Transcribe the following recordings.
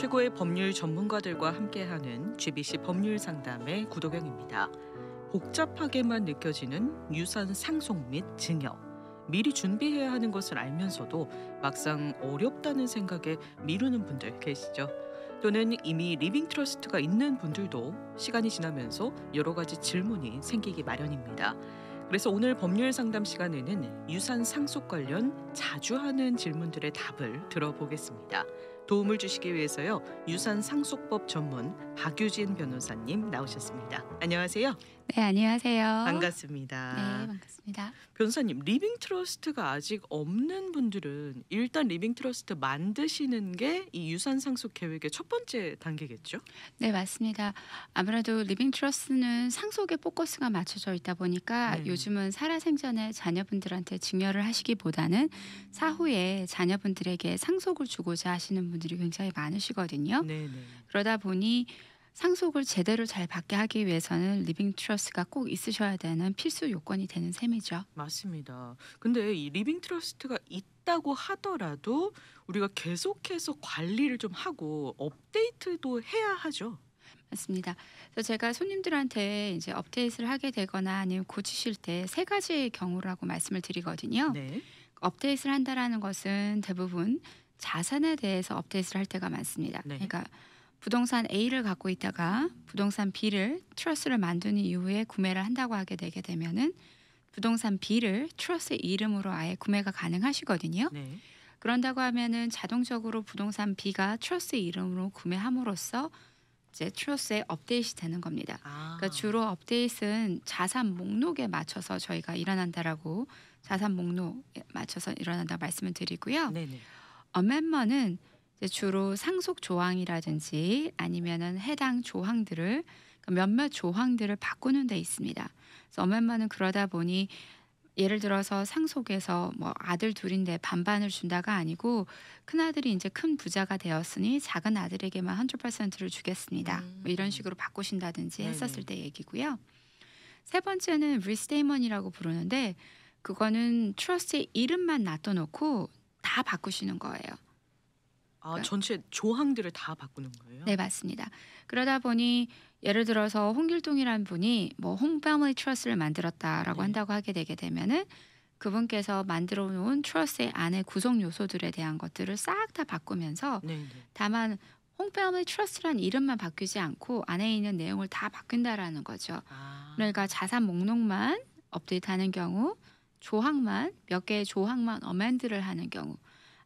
최고의 법률 전문가들과 함께하는 GBC 법률 상담의 구도경입니다. 복잡하게만 느껴지는 유산 상속 및 증여. 미리 준비해야 하는 것을 알면서도 막상 어렵다는 생각에 미루는 분들 계시죠? 또는 이미 리빙 트러스트가 있는 분들도 시간이 지나면서 여러 가지 질문이 생기기 마련입니다. 그래서 오늘 법률 상담 시간에는 유산 상속 관련 자주 하는 질문들의 답을 들어보겠습니다. 도움을 주시기 위해서요. 유산 상속법 전문 박유진 변호사님 나오셨습니다. 안녕하세요. 네, 안녕하세요. 반갑습니다. 네, 반갑습니다. 변호사님, 리빙 트러스트가 아직 없는 분들은 일단 리빙 트러스트 만드시는 게 이 유산 상속 계획의 첫 번째 단계겠죠? 네, 맞습니다. 아무래도 리빙 트러스트는 상속에 포커스가 맞춰져 있다 보니까 요즘은 살아생전에 자녀분들한테 증여를 하시기보다는 사후에 자녀분들에게 상속을 주고자 하시는 분들이 굉장히 많으시거든요. 네네. 그러다 보니 상속을 제대로 잘 받게 하기 위해서는 리빙 트러스트가 꼭 있으셔야 되는 필수 요건이 되는 셈이죠. 맞습니다. 근데 이 리빙 트러스트가 있다고 하더라도 우리가 계속해서 관리를 좀 하고 업데이트도 해야 하죠. 맞습니다. 그래서 제가 손님들한테 이제 업데이트를 하게 되거나 아니면 고치실 때 세 가지의 경우라고 말씀을 드리거든요. 네. 업데이트를 한다라는 것은 대부분 자산에 대해서 업데이트를 할 때가 많습니다. 네. 그러니까 부동산 A를 갖고 있다가 부동산 B를 트러스를 만든 이후에 구매를 한다고 하게 되게 되면은 부동산 B를 트러스의 이름으로 아예 구매가 가능하시거든요. 네. 그런다고 하면은 자동적으로 부동산 B가 트러스의 이름으로 구매함으로써 이제 트러스의 업데이트이 되는 겁니다. 그러니까 주로 업데이트는 자산 목록에 맞춰서 저희가 일어난다라고 자산 목록에 맞춰서 일어난다 말씀을 드리고요. 네네. 어멘먼은 주로 상속 조항이라든지 아니면은 해당 조항들을 몇몇 조항들을 바꾸는 데 있습니다. 그래서 어멘먼은 그러다 보니 예를 들어서 상속에서 뭐 아들 둘인데 반반을 준다가 아니고 큰 아들이 이제 큰 부자가 되었으니 작은 아들에게만 100%를 주겠습니다. 뭐 이런 식으로 바꾸신다든지 했었을 때 얘기고요. 세 번째는 리스테이먼이라고 부르는데 그거는 트러스트의 이름만 놔둬놓고 다 바꾸시는 거예요. 전체 조항들을 다 바꾸는 거예요? 네, 맞습니다. 그러다 보니 예를 들어서 홍길동이라는 분이 뭐 홈패밀리 트러스를 만들었다라고 한다고 하게 되게 되면은 그분께서 만들어 놓은 트러스의 안에 구성 요소들에 대한 것들을 싹 다 바꾸면서 다만 홈패밀리 트러스라는 이름만 바뀌지 않고 안에 있는 내용을 다 바꾼다라는 거죠. 그러니까 자산 목록만 업데이트하는 경우, 조항만 몇 개의 조항만 어멘드를 하는 경우,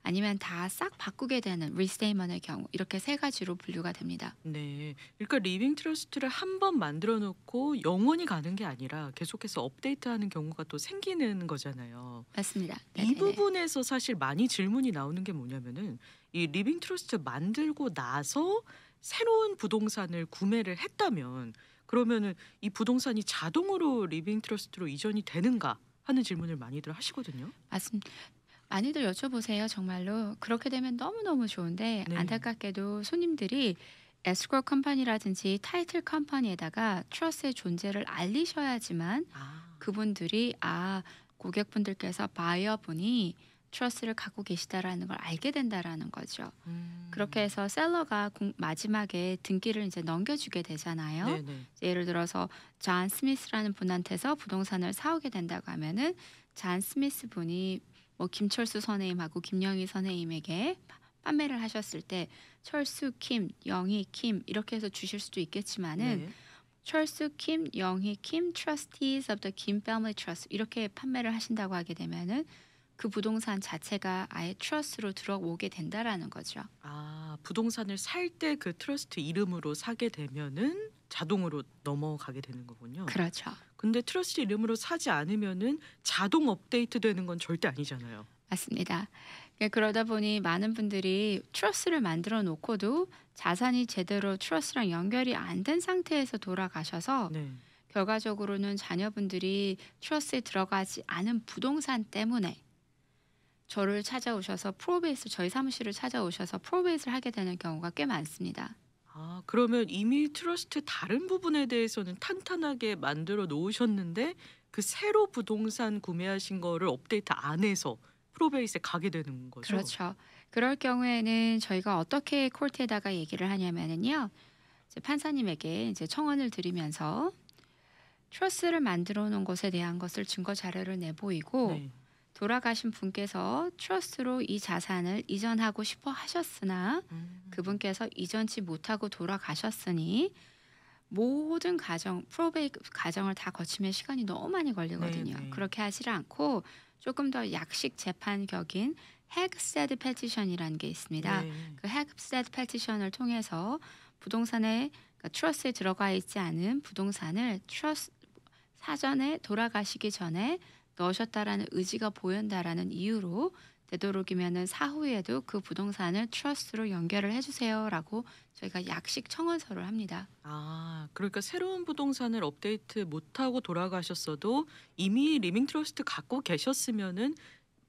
아니면 다 싹 바꾸게 되는 리스테이먼의 경우 이렇게 세 가지로 분류가 됩니다. 네. 그러니까 리빙 트러스트를 한 번 만들어 놓고 영원히 가는 게 아니라 계속해서 업데이트하는 경우가 또 생기는 거잖아요. 맞습니다. 이 부분에서 사실 많이 질문이 나오는 게 뭐냐면은 이 리빙 트러스트 만들고 나서 새로운 부동산을 구매를 했다면 그러면은 이 부동산이 자동으로 리빙 트러스트로 이전이 되는가 하는 질문을 많이들 하시거든요. 맞습니다. 많이들 여쭤보세요. 정말로. 그렇게 되면 너무너무 좋은데 안타깝게도 손님들이 에스크로 컴퍼니라든지 타이틀 컴퍼니에다가 트러스의 존재를 알리셔야지만 그분들이 고객분들께서 바이어분이 트러스를 갖고 계시다라는 걸 알게 된다라는 거죠. 그렇게 해서 셀러가 마지막에 등기를 이제 넘겨주게 되잖아요. 예를 들어서 존 스미스라는 분한테서 부동산을 사오게 된다고 하면은 존 스미스 분이 뭐 김철수 선생님하고 김영희 선생님에게 판매를 하셨을 때 철수, 킴, 영희, 킴 이렇게 해서 주실 수도 있겠지만은 철수, 킴, 영희, 킴, trustees of the Kim Family Trust 이렇게 판매를 하신다고 하게 되면은 그 부동산 자체가 아예 트러스트로 들어오게 된다라는 거죠. 부동산을 살 때 그 트러스트 이름으로 사게 되면은 자동으로 넘어가게 되는 거군요. 그렇죠. 근데 트러스트 이름으로 사지 않으면은 자동 업데이트 되는 건 절대 아니잖아요. 맞습니다. 그러다 보니 많은 분들이 트러스를 만들어 놓고도 자산이 제대로 트러스랑 연결이 안 된 상태에서 돌아가셔서 결과적으로는 자녀분들이 트러스에 들어가지 않은 부동산 때문에 저를 찾아오셔서 프로베이스 저희 사무실을 찾아오셔서 프로베이스를 하게 되는 경우가 꽤 많습니다. 그러면 이미 트러스트 다른 부분에 대해서는 탄탄하게 만들어 놓으셨는데 그 새로 부동산 구매하신 거를 업데이트 안 해서 프로베이스에 가게 되는 거죠? 그렇죠. 그럴 경우에는 저희가 어떻게 콜트에다가 얘기를 하냐면은요. 이제 판사님에게 이제 청원을 드리면서 트러스를 만들어 놓은 것에 대한 것을 증거 자료를 내보이고 네. 돌아가신 분께서 트러스로 이 자산을 이전하고 싶어 하셨으나 음. 그분께서 이전치 못하고 돌아가셨으니 모든 과정, 프로베이 과정을 다 거치면 시간이 너무 많이 걸리거든요. 네네. 그렇게 하지 않고 조금 더 약식 재판격인 헥세드 페티션이라는 게 있습니다. 네. 그 헥세드 페티션을 통해서 부동산에 그러니까 트러스에 들어가 있지 않은 부동산을 트러스 사전에 돌아가시기 전에 넣으셨다라는 의지가 보인다라는 이유로 되도록이면은 사후에도 그 부동산을 트러스로 연결을 해 주세요라고 저희가 약식 청원서를 합니다. 아 그러니까 새로운 부동산을 업데이트 못하고 돌아가셨어도 이미 리빙 트러스트 갖고 계셨으면은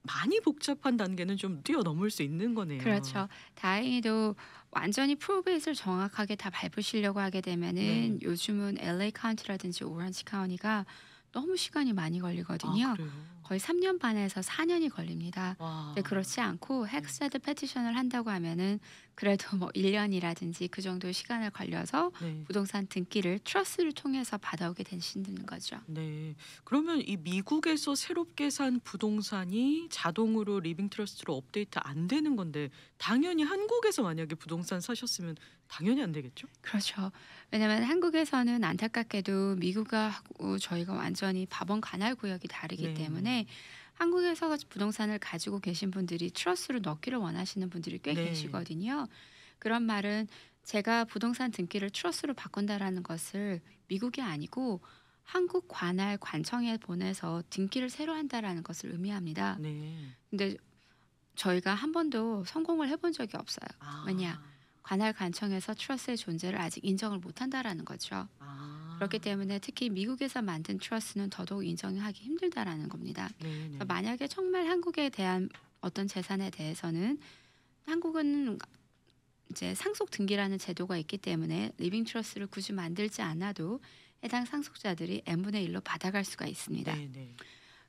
많이 복잡한 단계는 좀 뛰어넘을 수 있는 거네요. 그렇죠. 다행히도 완전히 프로베이스를 정확하게 다 밟으시려고 하게 네. 되면은 요즘은 LA 카운티라든지 오렌지 카운티가 너무 시간이 많이 아 걸리거든요. 그래요? 거의 3년 반에서 4 년이 걸립니다. 근데 와. 그렇지 않고 네. 헥세드 페티션을 한다고 하면은 그래도 뭐 1 년이라든지 그 정도의 시간을 걸려서 네. 부동산 등기를 트러스를 통해서 받아오게 되시는 거죠. 네. 그러면 이 미국에서 새롭게 산 부동산이 자동으로 리빙 트러스트로 업데이트 안 되는 건데 당연히 한국에서 만약에 부동산 사셨으면 당연히 안 되겠죠? 그렇죠. 왜냐면 한국에서는 안타깝게도 미국하고 저희가 완전히 법원 관할 구역이 다르기 네네. 때문에 한국에서 부동산을 가지고 계신 분들이 트러스로 넣기를 원하시는 분들이 꽤 네. 계시거든요. 그런 말은 제가 부동산 등기를 트러스로 바꾼다라는 것을 미국이 아니고 한국 관할 관청에 보내서 등기를 새로 한다라는 것을 의미합니다. 네. 근데 저희가 한 번도 성공을 해본 적이 없어요. 왜냐? 아. 관할 관청에서 트러스의 존재를 아직 인정을 못 한다라는 거죠. 그렇기 아. 때문에 특히 미국에서 만든 트러스는 더더욱 인정하기 힘들다라는 겁니다. 그래서 네네. 만약에 정말 한국에 대한 어떤 재산에 대해서는 한국은 이제 상속 등기라는 제도가 있기 때문에 리빙 트러스를 굳이 만들지 않아도 해당 상속자들이 n분의 1로 받아갈 수가 있습니다. 네네.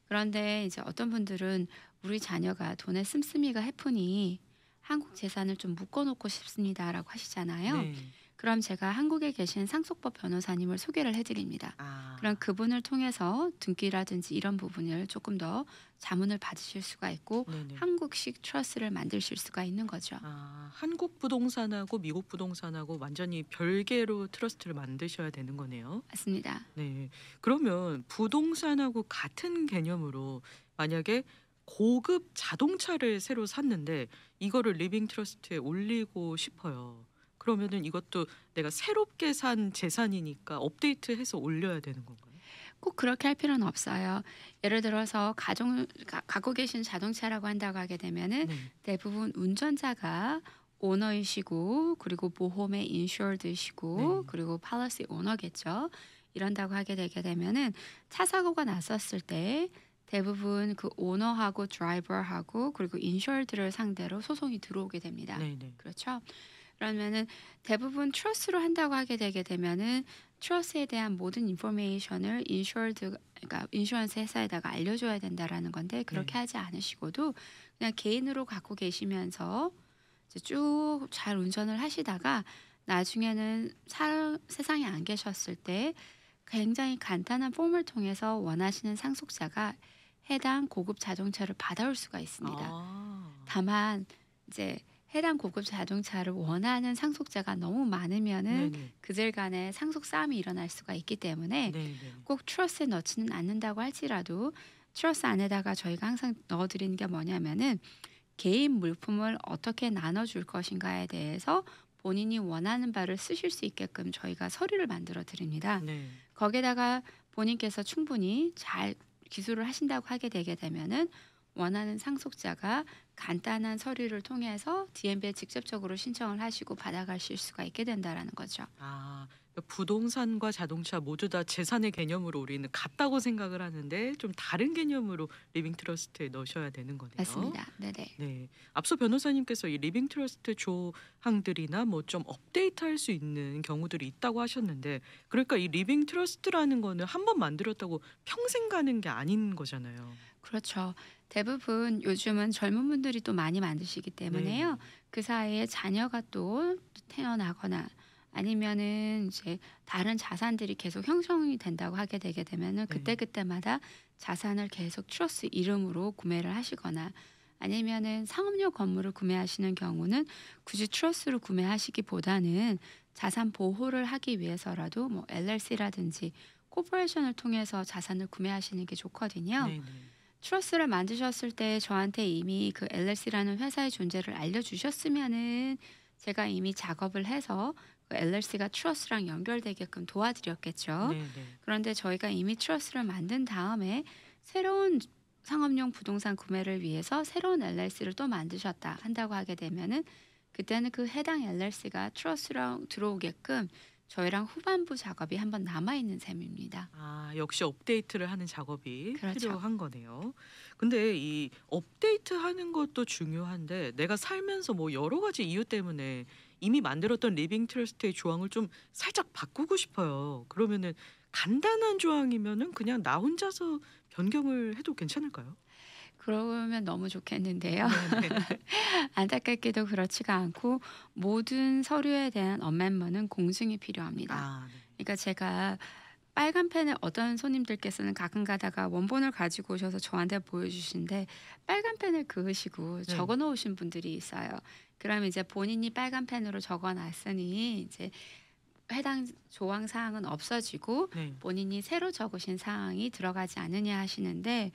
그런데 이제 어떤 분들은 "우리 자녀가 돈에 씀씀이가 해프니 한국 재산을 좀 묶어 놓고 싶습니다."라고 하시잖아요. 네. 그럼 제가 한국에 계신 상속법 변호사님을 소개를 해 드립니다. 그럼 아. 그분을 통해서 등기라든지 이런 부분을 조금 더 자문을 받으실 수가 있고 네네. 한국식 트러스를 만드실 수가 있는 거죠. 아 한국 부동산하고 미국 부동산하고 완전히 별개로 트러스트를 만드셔야 되는 거네요. 맞습니다. 네. 그러면 부동산하고 같은 개념으로 만약에 고급 자동차를 새로 샀는데 이거를 리빙 트러스트에 올리고 싶어요. 그러면은 이것도 내가 새롭게 산 재산이니까 업데이트해서 올려야 되는 건가요? 꼭 그렇게 할 필요는 없어요. 예를 들어서 갖고 계신 자동차라고 한다고 하게 되면은 네. 대부분 운전자가 오너이시고 그리고 보험에 인슈어드시고 네. 그리고 팔러시 오너겠죠. 이런다고 하게 되게 되면은 차 사고가 났었을 때 대부분 그 오너하고 드라이버하고 그리고 인슈어드를 상대로 소송이 들어오게 됩니다. 네네. 그렇죠? 그러면은 대부분 트러스로 한다고 하게 되게 되면은 트러스에 대한 모든 인포메이션을 인슈어드 그러니까 인슈런스 회사에다가 알려줘야 된다라는 건데 그렇게 네. 하지 않으시고도 그냥 개인으로 갖고 계시면서 이제 쭉 잘 운전을 하시다가 나중에는 세상에 안 계셨을 때 굉장히 간단한 폼을 통해서 원하시는 상속자가 해당 고급 자동차를 받아올 수가 있습니다. 아. 다만 이제 해당 고급 자동차를 원하는 상속자가 너무 많으면은 네네. 그들 간에 상속 싸움이 일어날 수가 있기 때문에 네네. 꼭 트러스에 넣지는 않는다고 할지라도 트러스 안에다가 저희가 항상 넣어 드리는 게 뭐냐면은 개인 물품을 어떻게 나눠 줄 것인가에 대해서 본인이 원하는 바를 쓰실 수 있게끔 저희가 서류를 만들어 드립니다. 네. 거기에다가 본인께서 충분히 잘 기술을 하신다고 하게 되게 되면은 원하는 상속자가 간단한 서류를 통해서 DMB에 직접적으로 신청을 하시고 받아가실 수가 있게 된다라는 거죠. 아 그러니까 부동산과 자동차 모두 다 재산의 개념으로 우리는 같다고 생각을 하는데 좀 다른 개념으로 리빙 트러스트에 넣으셔야 되는 거네요. 맞습니다. 네네. 네. 앞서 변호사님께서 이 리빙 트러스트 조항들이나 뭐 좀 업데이트할 수 있는 경우들이 있다고 하셨는데 그러니까 이 리빙 트러스트라는 거는 한 번 만들었다고 평생 가는 게 아닌 거잖아요. 그렇죠. 대부분 요즘은 젊은 분들이 또 많이 만드시기 네. 때문에요. 그 사이에 자녀가 또 태어나거나 아니면은 이제 다른 자산들이 계속 형성이 된다고 하게 되게 되면은 네. 그때그때마다 자산을 계속 트러스 이름으로 구매를 하시거나 아니면은 상업용 건물을 구매하시는 경우는 굳이 트러스로 구매하시기보다는 자산 보호를 하기 위해서라도 뭐 LLC라든지 코퍼레이션을 통해서 자산을 구매하시는 게 좋거든요. 네네. 트러스를 만드셨을 때 저한테 이미 그 LLC라는 회사의 존재를 알려주셨으면은 제가 이미 작업을 해서 그 LLC가 트러스랑 연결되게끔 도와드렸겠죠. 네네. 그런데 저희가 이미 트러스를 만든 다음에 새로운 상업용 부동산 구매를 위해서 새로운 LLC를 또 만드셨다 한다고 하게 되면은 그때는 그 해당 LLC가 트러스랑 들어오게끔 저희랑 후반부 작업이 한번 남아 있는 셈입니다. 아 역시 업데이트를 하는 작업이 그렇죠. 필요한 거네요. 근데 이 업데이트하는 것도 중요한데 내가 살면서 뭐 여러 가지 이유 때문에 이미 만들었던 리빙 트러스트의 조항을 좀 살짝 바꾸고 싶어요. 그러면은 간단한 조항이면은 그냥 나 혼자서 변경을 해도 괜찮을까요? 그러면 너무 좋겠는데요. 네네. 안타깝게도 그렇지가 않고 모든 서류에 대한 어멘먼은 공증이 필요합니다. 아 네. 그러니까 제가 빨간 펜을 어떤 손님들께서는 가끔 가다가 원본을 가지고 오셔서 저한테 보여주시는데 빨간 펜을 그으시고 네. 적어 놓으신 분들이 있어요. 그럼 이제 본인이 빨간 펜으로 적어 놨으니 이제 해당 조항 사항은 없어지고 네. 본인이 새로 적으신 사항이 들어가지 않느냐 하시는데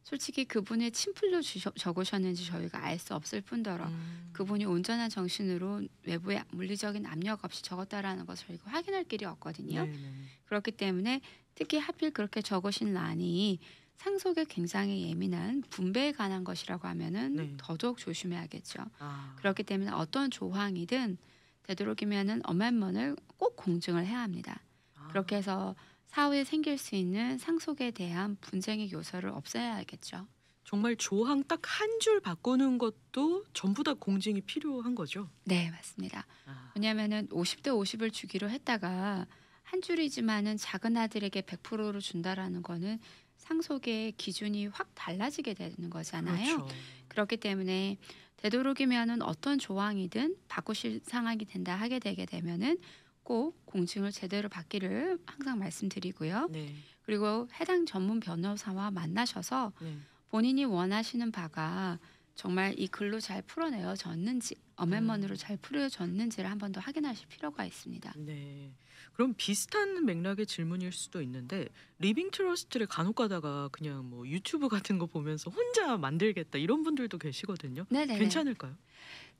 솔직히 그분의 친플로 적으셨는지 저희가 알 수 없을 뿐더러 음. 그분이 온전한 정신으로 외부의 물리적인 압력 없이 적었다라는 것을 저희가 확인할 길이 없거든요. 네네. 그렇기 때문에 특히 하필 그렇게 적으신 란이 상속에 굉장히 예민한 분배에 관한 것이라고 하면은 네. 더더욱 조심해야겠죠. 아. 그렇기 때문에 어떤 조항이든 되도록이면은 어멘먼을 꼭 공증을 해야 합니다. 그렇게 아. 해서 사후에 생길 수 있는 상속에 대한 분쟁의 요소를 없애야겠죠. 정말 조항 딱 한 줄 바꾸는 것도 전부 다 공증이 필요한 거죠? 네, 맞습니다. 아. 왜냐하면은 50대 50을 주기로 했다가 한 줄이지만은 작은 아들에게 100%를 준다라는 거는 상속의 기준이 확 달라지게 되는 거잖아요. 그렇죠. 그렇기 때문에 되도록이면은 어떤 조항이든 바꾸실 상황이 된다 하게 되게 되면은 꼭 공증을 제대로 받기를 항상 말씀드리고요. 네. 그리고 해당 전문 변호사와 만나셔서 네. 본인이 원하시는 바가 정말 이 글로 잘 풀어내어졌는지 어멘먼으로 음. 잘 풀어졌는지를 한 번 더 확인하실 필요가 있습니다. 네. 그럼 비슷한 맥락의 질문일 수도 있는데 리빙 트러스트를 간혹 가다가 그냥 뭐 유튜브 같은 거 보면서 '혼자 만들겠다.' 이런 분들도 계시거든요. 네네네. 괜찮을까요?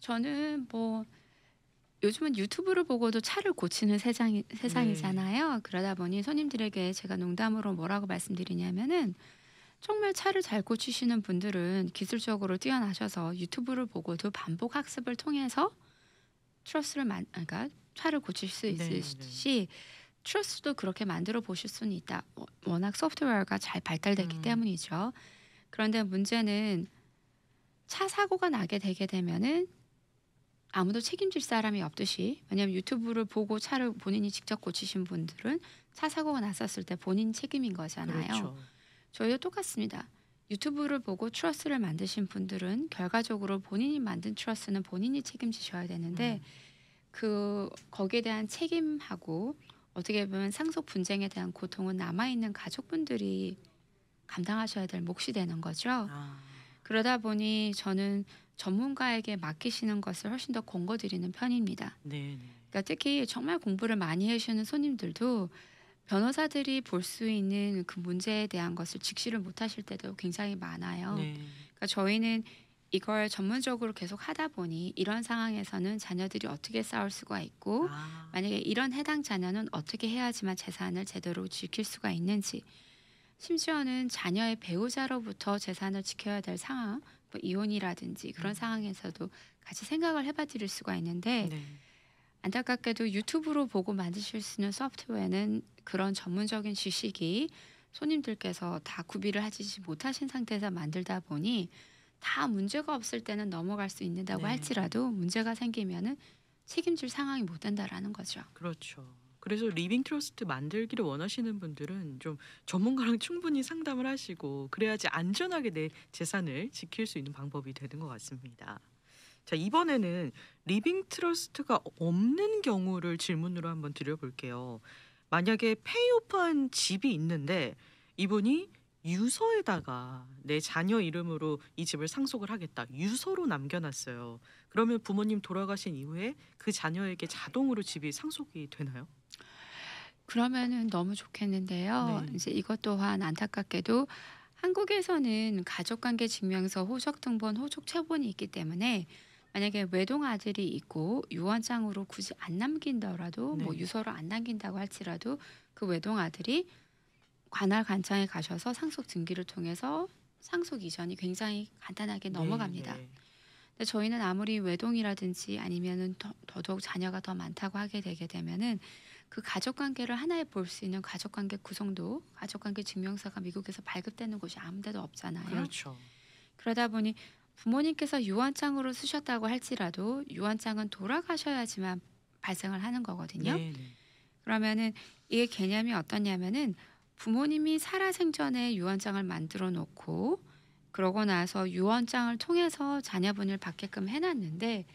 저는 뭐 요즘은 유튜브를 보고도 차를 고치는 네. 세상이잖아요. 그러다 보니 손님들에게 제가 농담으로 뭐라고 말씀드리냐면은 정말 차를 잘 고치시는 분들은 기술적으로 뛰어나셔서 유튜브를 보고도 반복 학습을 통해서 그러니까 차를 고칠 수 네네. 있으시 트러스도 그렇게 만들어 보실 수는 있다. 워낙 소프트웨어가 잘 발달됐기 음. 때문이죠. 그런데 문제는 차 사고가 나게 되게 되면은 아무도 책임질 사람이 없듯이 왜냐하면 유튜브를 보고 차를 본인이 직접 고치신 분들은 차 사고가 났었을 때 본인 책임인 거잖아요. 그렇죠. 저희도 똑같습니다. 유튜브를 보고 트러스를 만드신 분들은 결과적으로 본인이 만든 트러스는 본인이 책임지셔야 되는데 음. 거기에 대한 책임하고 어떻게 보면 상속 분쟁에 대한 고통은 남아있는 가족분들이 감당하셔야 될 몫이 되는 거죠. 아. 그러다 보니 저는 전문가에게 맡기시는 것을 훨씬 더 권고드리는 편입니다. 네네. 그러니까 특히 정말 공부를 많이 해주시는 손님들도 변호사들이 볼 수 있는 그 문제에 대한 것을 직시를 못하실 때도 굉장히 많아요. 네. 그러니까 저희는 이걸 전문적으로 계속 하다 보니 이런 상황에서는 자녀들이 어떻게 싸울 수가 있고 아. 만약에 이런 해당 자녀는 어떻게 해야지만 재산을 제대로 지킬 수가 있는지 심지어는 자녀의 배우자로부터 재산을 지켜야 될 상황, 뭐 이혼이라든지 그런 음. 상황에서도 같이 생각을 해봐 드릴 수가 있는데 네. 안타깝게도 유튜브로 보고 만드실 수 있는 소프트웨어는 그런 전문적인 지식이 손님들께서 다 구비를 하지 못하신 상태에서 만들다 보니 다 문제가 없을 때는 넘어갈 수 있는다고 네. 할지라도 문제가 생기면은 책임질 상황이 못 된다라는 거죠. 그렇죠. 그래서 리빙 트러스트 만들기를 원하시는 분들은 좀 전문가랑 충분히 상담을 하시고 그래야지 안전하게 내 재산을 지킬 수 있는 방법이 되는 것 같습니다. 자, 이번에는 리빙 트러스트가 없는 경우를 질문으로 한번 드려볼게요. 만약에 페이오프한 집이 있는데 이분이 유서에다가 내 자녀 이름으로 이 집을 상속을 하겠다. 유서로 남겨놨어요. 그러면 부모님 돌아가신 이후에 그 자녀에게 자동으로 집이 상속이 되나요? 그러면은 너무 좋겠는데요. 네. 이제 이것 또한 안타깝게도 한국에서는 가족관계 증명서, 호적 등본, 호적 채본이 있기 때문에 만약에 외동 아들이 있고 유언장으로 굳이 안 남긴더라도 뭐 네. 유서로 안 남긴다고 할지라도 그 외동 아들이 관할 관청에 가셔서 상속 등기를 통해서 상속 이전이 굉장히 간단하게 네. 넘어갑니다. 네. 근데 저희는 아무리 외동이라든지 아니면은 더더욱 자녀가 더 많다고 하게 되게 되면은 그 가족 관계를 하나에 볼 수 있는 가족 관계 구성도 가족 관계 증명서가 미국에서 발급되는 곳이 아무 데도 없잖아요. 그렇죠. 그러다 보니 부모님께서 유언장으로 쓰셨다고 할지라도 유언장은 돌아가셔야지만 발생을 하는 거거든요. 네. 네. 그러면은 이게 개념이 어떠냐면은 부모님이 살아생전에 유언장을 만들어 놓고 그러고 나서 유언장을 통해서 자녀분을 받게끔 해놨는데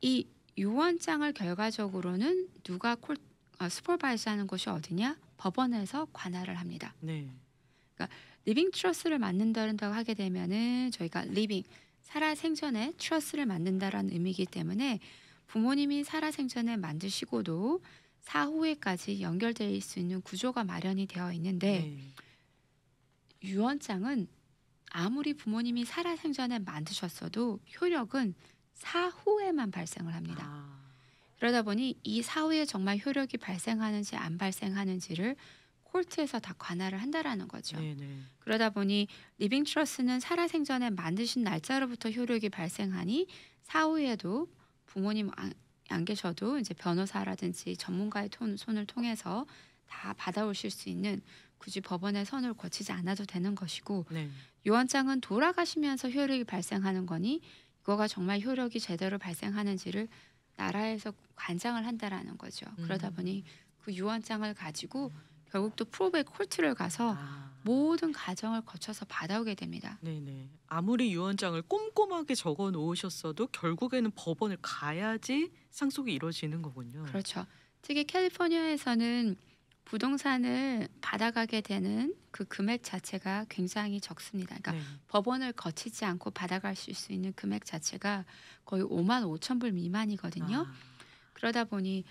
이 유언장을 결과적으로는 누가 슈퍼바이즈 하는 곳이 어디냐? 법원에서 관할을 합니다. 네. 그러니까 리빙 트러스를 만든다고 하게 되면은 저희가 리빙 살아생전에 트러스를 만든다라는 의미이기 때문에 부모님이 살아생전에 만드시고도 사후에까지 연결될 수 있는 구조가 마련이 되어 있는데 네. 유언장은 아무리 부모님이 살아생전에 만드셨어도 효력은 사후에만 발생을 합니다. 아. 그러다 보니 이 사후에 정말 효력이 발생하는지 안 발생하는지를 콜트에서 다 관할을 한다라는 거죠. 네네. 그러다 보니 리빙 트러스는 살아생전에 만드신 날짜로부터 효력이 발생하니 사후에도 부모님 안 계셔도 이제 변호사라든지 전문가의 손을 통해서 다 받아오실 수 있는 굳이 법원의 선을 거치지 않아도 되는 것이고 네. 유언장은 돌아가시면서 효력이 발생하는 거니 이거가 정말 효력이 제대로 발생하는지를 나라에서 관장을 한다라는 거죠. 그러다 보니 그 유언장을 가지고 결국 또 프로베이 콜트를 가서 아. 모든 과정을 거쳐서 받아오게 됩니다. 네네. 아무리 유언장을 꼼꼼하게 적어 놓으셨어도 결국에는 법원을 가야지 상속이 이루어지는 거군요. 그렇죠. 특히 캘리포니아에서는 부동산을 받아가게 되는 그 금액 자체가 굉장히 적습니다. 그러니까 네. 법원을 거치지 않고 받아가실 수 있는 금액 자체가 거의 5만 5천 불 미만이거든요. 아. 그러다 보니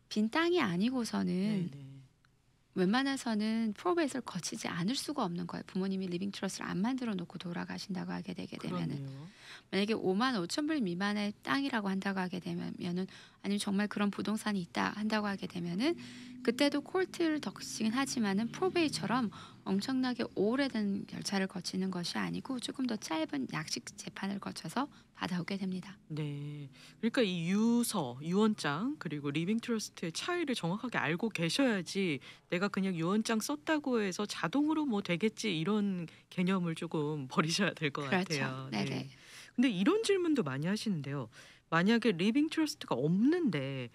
빈 땅이 아니고서는 네네. 웬만해서는 프로베이스를 거치지 않을 수가 없는 거예요. 부모님이 리빙 트러스를 안 만들어 놓고 돌아가신다고 하게 되게 되면은 그러네요. 만약에 5만 5천 불 미만의 땅이라고 한다고 하게 되면은 아니면 정말 그런 부동산이 있다 한다고 하게 되면은 그때도 콜트를 덕싱 하지만은 프로베이처럼 엄청나게 오래된 절차를 거치는 것이 아니고 조금 더 짧은 약식 재판을 거쳐서 받아오게 됩니다. 네. 그러니까 이 유서, 유언장 그리고 리빙 트러스트의 차이를 정확하게 알고 계셔야지 내가 그냥 유언장 썼다고 해서 자동으로 뭐 되겠지 이런 개념을 조금 버리셔야 될 것 그렇죠. 같아요. 네네. 네. 근데 이런 질문도 많이 하시는데요. 만약에 리빙 트러스트가 없는데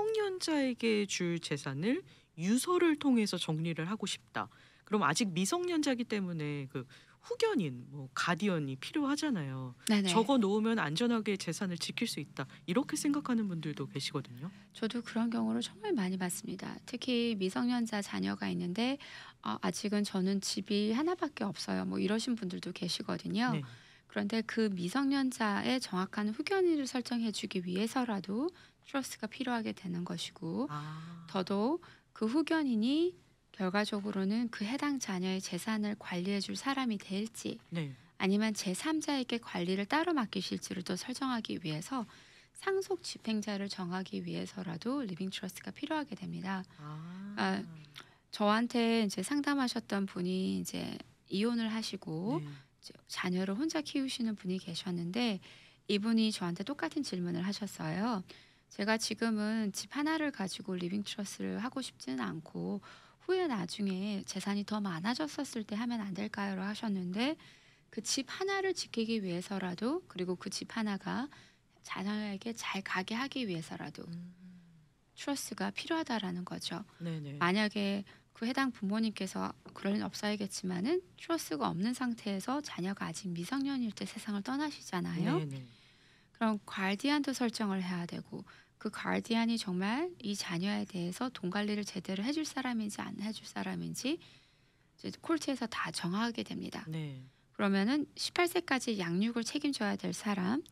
미성년자에게 줄 재산을 유서를 통해서 정리를 하고 싶다. 그럼 아직 미성년자이기 때문에 그 후견인, 뭐 가디언이 필요하잖아요. 네네. 적어 놓으면 안전하게 재산을 지킬 수 있다. 이렇게 생각하는 분들도 계시거든요. 저도 그런 경우를 정말 많이 봤습니다. 특히 미성년자 자녀가 있는데 아직은 저는 집이 하나밖에 없어요. 뭐 이러신 분들도 계시거든요. 네. 그런데 그 미성년자의 정확한 후견인을 설정해 주기 위해서라도 트러스트가 필요하게 되는 것이고 아. 더더욱 그 후견인이 결과적으로는 그 해당 자녀의 재산을 관리해 줄 사람이 될지 네. 아니면 제3자에게 관리를 따로 맡기실지를 또 설정하기 위해서 상속 집행자를 정하기 위해서라도 리빙 트러스트가 필요하게 됩니다. 아, 아. 저한테 이제 상담하셨던 분이 이제 이혼을 하시고 네. 이제 자녀를 혼자 키우시는 분이 계셨는데 이분이 저한테 똑같은 질문을 하셨어요. 제가 지금은 집 하나를 가지고 리빙 트러스트를 하고 싶지는 않고 후에 나중에 재산이 더 많아졌었을 때 하면 안 될까요? 라고 하셨는데 그 집 하나를 지키기 위해서라도 그리고 그 집 하나가 자녀에게 잘 가게 하기 위해서라도 음. 트러스가 필요하다라는 거죠. 네네. 만약에 그 해당 부모님께서 그럴 일 없어야겠지만은 트러스가 없는 상태에서 자녀가 아직 미성년일 때 세상을 떠나시잖아요. 네네. 그럼 가디안도 설정을 해야 되고 그 가디안이 정말 이 자녀에 대해서 돈 관리를 제대로 해줄 사람인지 안 해줄 사람인지 이제 콜트에서 다 정하게 됩니다. 네. 그러면은 18세까지 양육을 책임져야 될 사람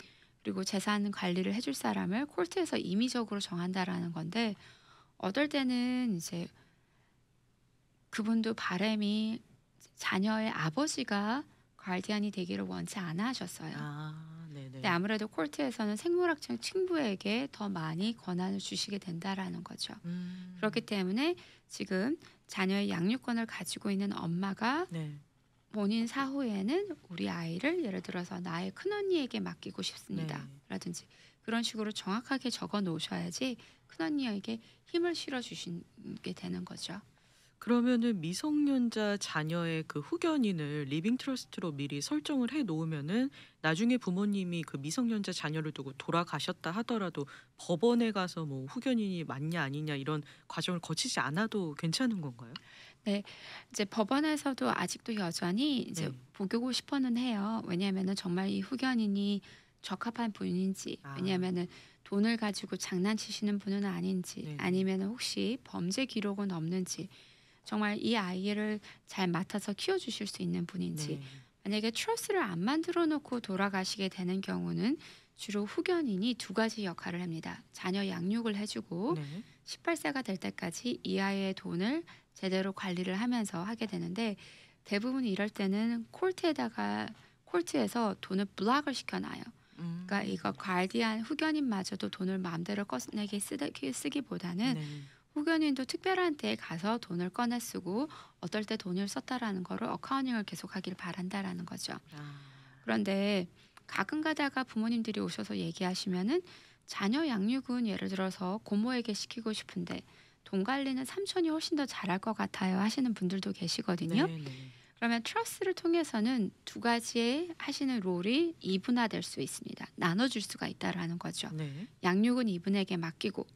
그리고 재산 관리를 해줄 사람을 콜트에서 임의적으로 정한다라는 건데 어떨 때는 이제 그분도 바람이 자녀의 아버지가 가디안이 되기를 원치 않아 하셨어요. 아 근데 네네. 아무래도 콜트에서는 생물학적 친부에게 더 많이 권한을 주시게 된다라는 거죠. 그렇기 음. 때문에 지금 자녀의 양육권을 가지고 있는 엄마가 네. 본인 사후에는 우리 아이를 예를 들어서 나의 큰언니에게 맡기고 싶습니다. 네. 라든지 그런 식으로 정확하게 적어 놓으셔야지 큰언니에게 힘을 실어 주시게 되는 거죠. 그러면은 미성년자 자녀의 그 후견인을 리빙 트러스트로 미리 설정을 해 놓으면은 나중에 부모님이 그 미성년자 자녀를 두고 돌아가셨다 하더라도 법원에 가서 뭐 후견인이 맞냐 아니냐 이런 과정을 거치지 않아도 괜찮은 건가요? 네. 이제 법원에서도 아직도 여전히 이제 네. 보고 싶어는 해요. 왜냐하면은 정말 이 후견인이 적합한 분인지, 아 왜냐하면은 돈을 가지고 장난치시는 분은 아닌지, 네네. 아니면은 혹시 범죄 기록은 없는지, 정말 이 아이를 잘 맡아서 키워주실 수 있는 분인지, 네. 만약에 트러스를 안 만들어 놓고 돌아가시게 되는 경우는 주로 후견인이 두 가지 역할을 합니다. 자녀 양육을 해주고 네. 18세가 될 때까지 이 아이의 돈을 제대로 관리를 하면서 하게 되는데 대부분 이럴 때는 콜트에서 돈을 블락을 시켜놔요. 그러니까 이거 가디안 후견인마저도 돈을 마음대로 꺼내게 쓰기보다는 네. 후견인도 특별한 때에 가서 돈을 꺼내 쓰고 어떨 때 돈을 썼다라는 거를 어카운팅을 계속하길 바란다라는 거죠. 아. 그런데 가끔 가다가 부모님들이 오셔서 얘기하시면은 자녀 양육은 예를 들어서 고모에게 시키고 싶은데 돈 관리는 삼촌이 훨씬 더 잘할 것 같아요 하시는 분들도 계시거든요. 네네. 그러면 트러스를 통해서는 두 가지의 하시는 롤이 이분화될 수 있습니다. 나눠줄 수가 있다라는 거죠. 네. 양육은 이분에게 맡기고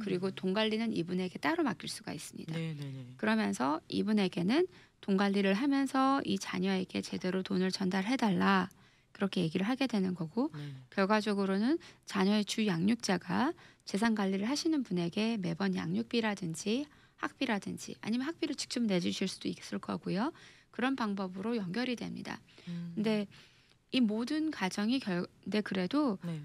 그리고 음. 돈 관리는 이분에게 따로 맡길 수가 있습니다. 네네네. 그러면서 이분에게는 돈 관리를 하면서 이 자녀에게 제대로 돈을 전달해달라. 그렇게 얘기를 하게 되는 거고, 네. 결과적으로는 자녀의 주 양육자가 재산 관리를 하시는 분에게 매번 양육비라든지 학비라든지 아니면 학비를 직접 내주실 수도 있을 거고요. 그런 방법으로 연결이 됩니다. 음. 근데 이 모든 가정이 근데 그래도 네.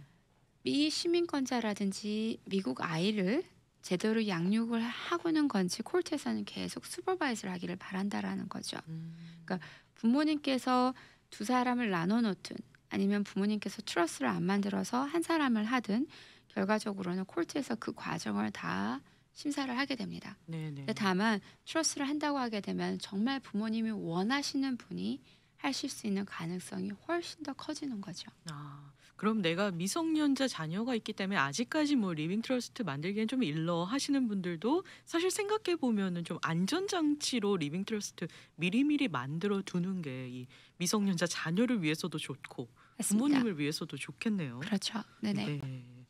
미 시민권자라든지 미국 아이를 제대로 양육을 하고는 건지 콜트에서는 계속 슈퍼바이즈를 하기를 바란다라는 거죠. 음. 그러니까 부모님께서 두 사람을 나눠 놓든 아니면 부모님께서 트러스를 안 만들어서 한 사람을 하든 결과적으로는 콜트에서 그 과정을 다 심사를 하게 됩니다. 근데 네네. 다만 트러스를 한다고 하게 되면 정말 부모님이 원하시는 분이 하실 수 있는 가능성이 훨씬 더 커지는 거죠. 아. 그럼 내가 미성년자 자녀가 있기 때문에 아직까지 뭐 리빙 트러스트 만들기엔 좀 일러 하시는 분들도 사실 생각해 보면은 좀 안전 장치로 리빙 트러스트 미리미리 만들어 두는 게 이 미성년자 자녀를 위해서도 좋고 맞습니다. 부모님을 위해서도 좋겠네요. 그렇죠. 네네. 네.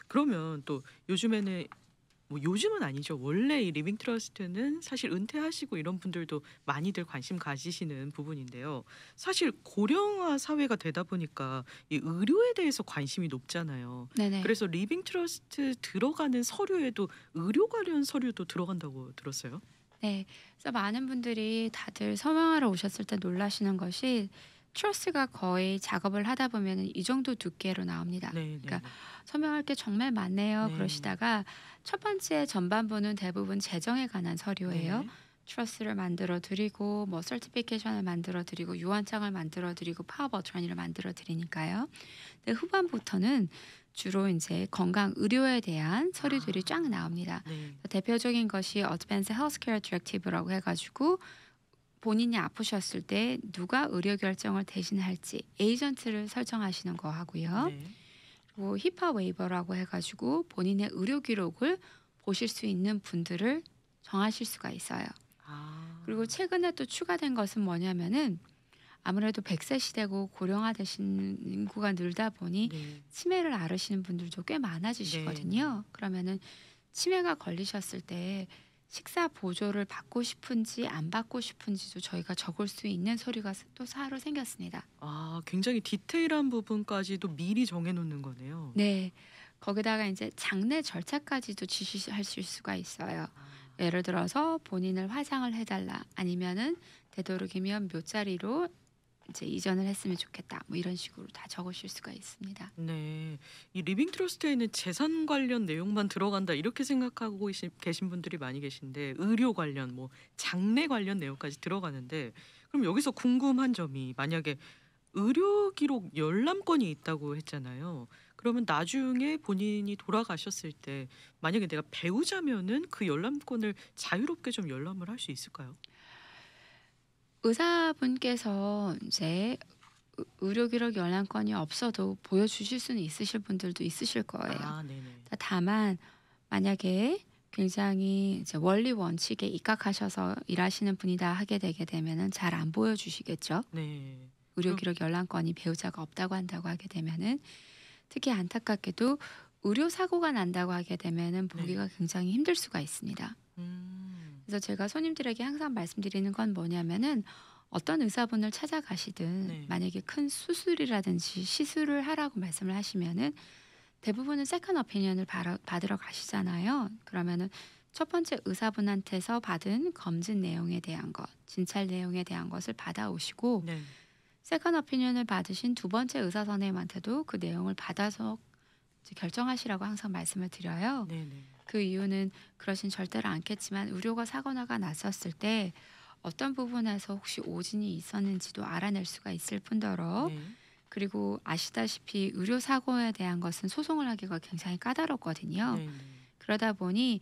그러면 또 요즘에는 뭐 요즘은 아니죠. 원래 이 리빙 트러스트는 사실 은퇴하시고 이런 분들도 많이들 관심 가지시는 부분인데요. 사실 고령화 사회가 되다 보니까 이 의료에 대해서 관심이 높잖아요. 네네. 그래서 리빙 트러스트 들어가는 서류에도 의료 관련 서류도 들어간다고 들었어요. 네. 그래서 많은 분들이 다들 서명하러 오셨을 때 놀라시는 것이 트러스가 거의 작업을 하다 보면은 이 정도 두께로 나옵니다. 그러니까 네네네. "서명할 게 정말 많네요." 네. 그러시다가 첫 번째 전반부는 대부분 재정에 관한 서류예요. 네. 트러스를 만들어 드리고 뭐 서티피케이션을 만들어 드리고 유언장을 만들어 드리고 파워 오브 어터니를 만들어 드리니까요. 근데 후반부터는 주로 이제 건강 의료에 대한 서류들이 쫙 아. 나옵니다. 네. 대표적인 것이 Advanced Healthcare Directive라고 해 가지고 본인이 아프셨을 때 누가 의료 결정을 대신할지 에이전트를 설정하시는 거 하고요. 네. 그리고 히파 웨이버라고 해 가지고 본인의 의료 기록을 보실 수 있는 분들을 정하실 수가 있어요. 그리고 아. 최근에 또 추가된 것은 뭐냐면은 아무래도 100세 시대고 고령화 되신 인구가 늘다 보니 네. 치매를 앓으시는 분들도 꽤 네네. 많아지시거든요. 그러면은 치매가 걸리셨을 때 식사 보조를 받고 싶은지 안 받고 싶은지도 저희가 적을 수 있는 서류가 또 새로 생겼습니다. 아, 굉장히 디테일한 부분까지도 미리 정해 놓는 거네요. 네. 거기다가 이제 장례 절차까지도 지시하실 수가 있어요. 아. 예를 들어서 본인을 화상을 해 달라 아니면은 되도록이면 묘자리로 이제 이전을 했으면 좋겠다. 뭐 이런 식으로 다 적으실 수가 있습니다. 네. 이 리빙 트러스트에는 재산 관련 내용만 들어간다 이렇게 생각하고 계신 분들이 많이 계신데 의료 관련 뭐 장례 관련 내용까지 들어가는데 그럼 여기서 궁금한 점이 만약에 의료 기록 열람권이 있다고 했잖아요. 그러면 나중에 본인이 돌아가셨을 때 만약에 내가 배우자면은 그 열람권을 자유롭게 좀 열람을 할 수 있을까요? 의사분께서 이제 의료 기록 열람권이 없어도 보여주실 수는 있으실 분들도 있으실 거예요. 아, 네네. 다만 만약에 굉장히 이제 원리 원칙에 입각하셔서 일하시는 분이다 하게 되게 되면은 잘 안 보여주시겠죠. 네. 의료 그럼 기록 열람권이 배우자가 없다고 한다고 하게 되면은 특히 안타깝게도 의료 사고가 난다고 하게 되면은 네. 보기가 굉장히 힘들 수가 있습니다. 음. 그래서 제가 손님들에게 항상 말씀드리는 건 뭐냐면은 어떤 의사분을 찾아가시든 네. 만약에 큰 수술이라든지 시술을 하라고 말씀을 하시면은 대부분은 세컨 오피니언을 받으러 가시잖아요. 그러면은 첫 번째 의사분한테서 받은 검진 내용에 대한 것, 진찰 내용에 대한 것을 받아오시고 네. 세컨 오피니언을 받으신 두 번째 의사 선생님한테도 그 내용을 받아서 이제 결정하시라고 항상 말씀을 드려요. 네네. 그 이유는 그러신 절대로 않겠지만 의료가 사고나가 났었을 때 어떤 부분에서 혹시 오진이 있었는지도 알아낼 수가 있을 뿐더러 네. 그리고 아시다시피 의료 사고에 대한 것은 소송을 하기가 굉장히 까다롭거든요. 네네. 그러다 보니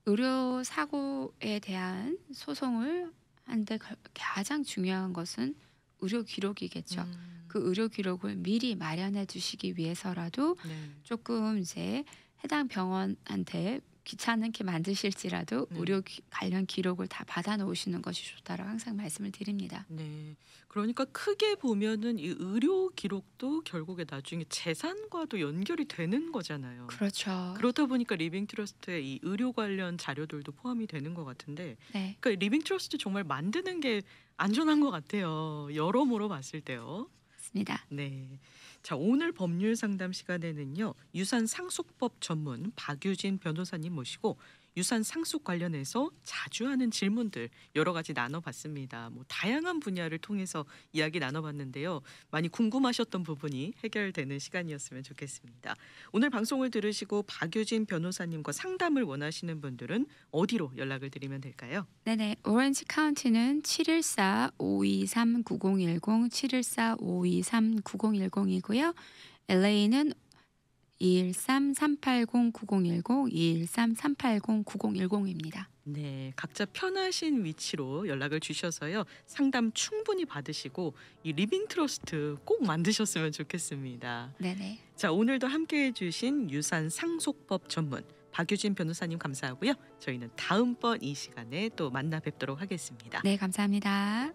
의료 사고에 대한 소송을 하는데 가장 중요한 것은 의료 기록이겠죠. 음. 그 의료 기록을 미리 마련해 두시기 위해서라도 네. 조금 이제 해당 병원한테 귀찮게 만드실지라도 네. 의료 관련 기록을 다 받아 놓으시는 것이 좋다라고 항상 말씀을 드립니다. 네. 그러니까 크게 보면은 이 의료 기록도 결국에 나중에 재산과도 연결이 되는 거잖아요. 그렇죠. 그렇다 보니까 리빙 트러스트에 이 의료 관련 자료들도 포함이 되는 것 같은데 네. 그러니까 리빙 트러스트 정말 만드는 게 안전한 것 같아요. 여러모로 봤을 때요. 맞습니다. 네. 자, 오늘 법률 상담 시간에는요. 유산 상속법 전문 박유진 변호사님 모시고 유산 상속 관련해서 자주 하는 질문들 여러 가지 나눠봤습니다. 뭐 다양한 분야를 통해서 이야기 나눠봤는데요. 많이 궁금하셨던 부분이 해결되는 시간이었으면 좋겠습니다. 오늘 방송을 들으시고 박유진 변호사님과 상담을 원하시는 분들은 어디로 연락을 드리면 될까요? 네네. 오렌지 카운티는 714-523-9010, 714-523-9010이고요. LA는 213-380-9010, 213-380-9010입니다. 네, 각자 편하신 위치로 연락을 주셔서요. 상담 충분히 받으시고 이 리빙 트러스트 꼭 만드셨으면 좋겠습니다. 네네. 자, 오늘도 함께해 주신 유산 상속법 전문 박유진 변호사님 감사하고요. 저희는 다음번 이 시간에 또 만나 뵙도록 하겠습니다. 네, 감사합니다.